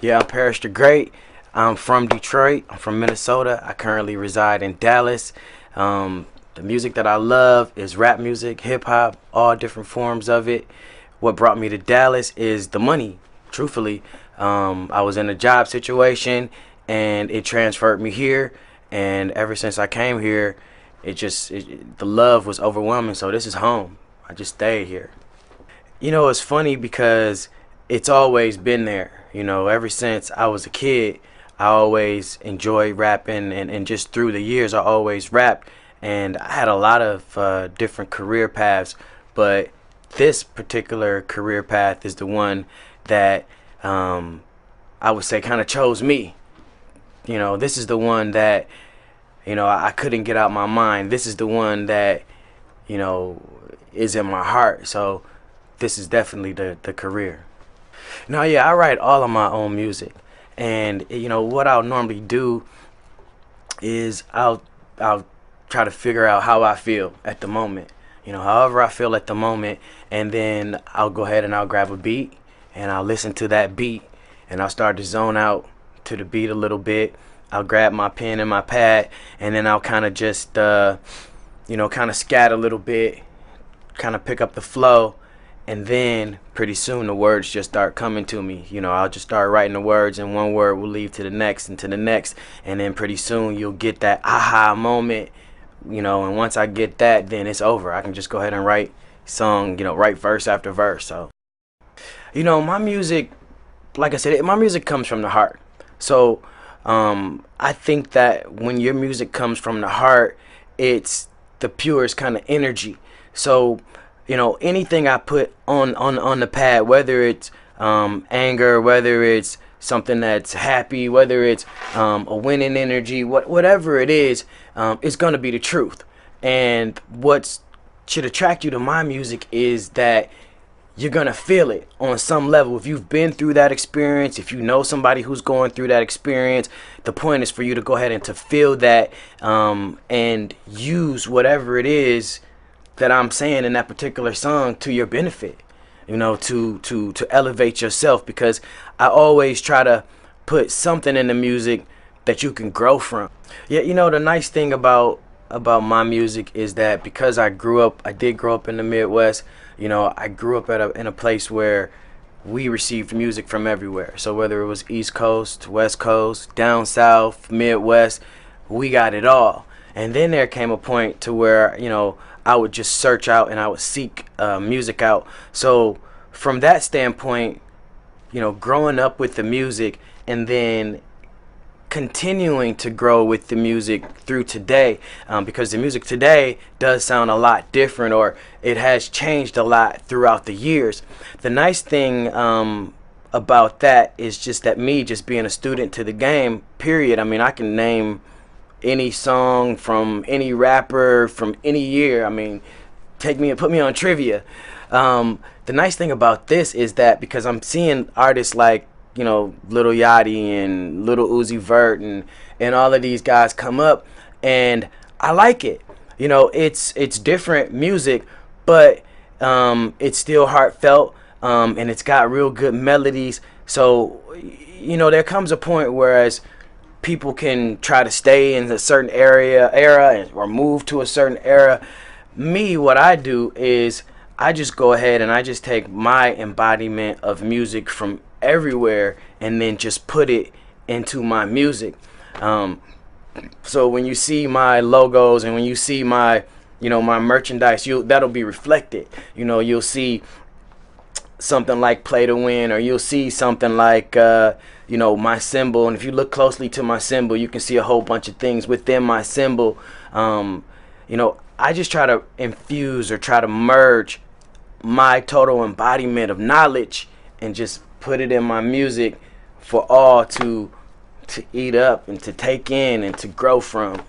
Yeah, I'm Parrish the Great. I'm from Detroit. I'm from Minnesota. I currently reside in Dallas. The music that I love is rap music, hip hop, all different forms of it. What brought me to Dallas is the money, truthfully. I was in a job situation and it transferred me here. And ever since I came here, the love was overwhelming. So this is home. I just stayed here. It's funny because it's always been there. Ever since I was a kid, I always enjoyed rapping, and just through the years, I always rapped. And I had a lot of different career paths, but this particular career path is the one that I would say kind of chose me. This is the one that I couldn't get out my mind. This is the one that you know is in my heart. So this is definitely the career. Now, yeah, I write all of my own music, and what I'll normally do is I'll try to figure out how I feel at the moment. However I feel at the moment, and then I'll go ahead and I'll grab a beat and I'll listen to that beat and I'll start to zone out to the beat a little bit. I'll grab my pen and my pad, and then I'll kind of just kind of scat a little bit, kind of pick up the flow, and then pretty soon the words just start coming to me. I'll just start writing the words, and one word will lead to the next and to the next, and then pretty soon you'll get that aha moment. And once I get that, then it's over. I can just go ahead and write song, write verse after verse. So my music, like I said, my music comes from the heart. So I think that when your music comes from the heart, it's the purest kind of energy. So anything I put on the pad, whether it's anger, whether it's something that's happy, whether it's a winning energy, whatever it is, it's gonna be the truth. And what should attract you to my music is that you're gonna feel it on some level. If you've been through that experience, if you know somebody who's going through that experience, the point is for you to go ahead and to feel that, and use whatever it is that I'm saying in that particular song to your benefit, to elevate yourself, because I always try to put something in the music that you can grow from. Yeah, the nice thing about my music is that because I did grow up in the Midwest. I grew up in a place where we received music from everywhere. So whether it was East Coast, West Coast, down South, Midwest, we got it all. And then there came a point to where I would just search out and I would seek music out. So from that standpoint, growing up with the music and then continuing to grow with the music through today, because the music today does sound a lot different, or it has changed a lot throughout the years. The nice thing about that is just that me just being a student to the game, period. I mean, I can name any song from any rapper from any year. I mean, take me and put me on trivia. The nice thing about this is that because I'm seeing artists like Lil Yachty and Lil Uzi Vert and all of these guys come up, and I like it. It's different music, but it's still heartfelt, and it's got real good melodies. So there comes a point whereas people can try to stay in a certain era or move to a certain era. Me, what I do is I just go ahead and I just take my embodiment of music from everywhere and then just put it into my music. So when you see my logos and when you see my my merchandise, that'll be reflected. You'll see something like Play to Win, or you'll see something like my symbol. And if you look closely to my symbol, you can see a whole bunch of things within my symbol. I just try to infuse or try to merge my total embodiment of knowledge and just put it in my music for all to eat up and to take in and to grow from.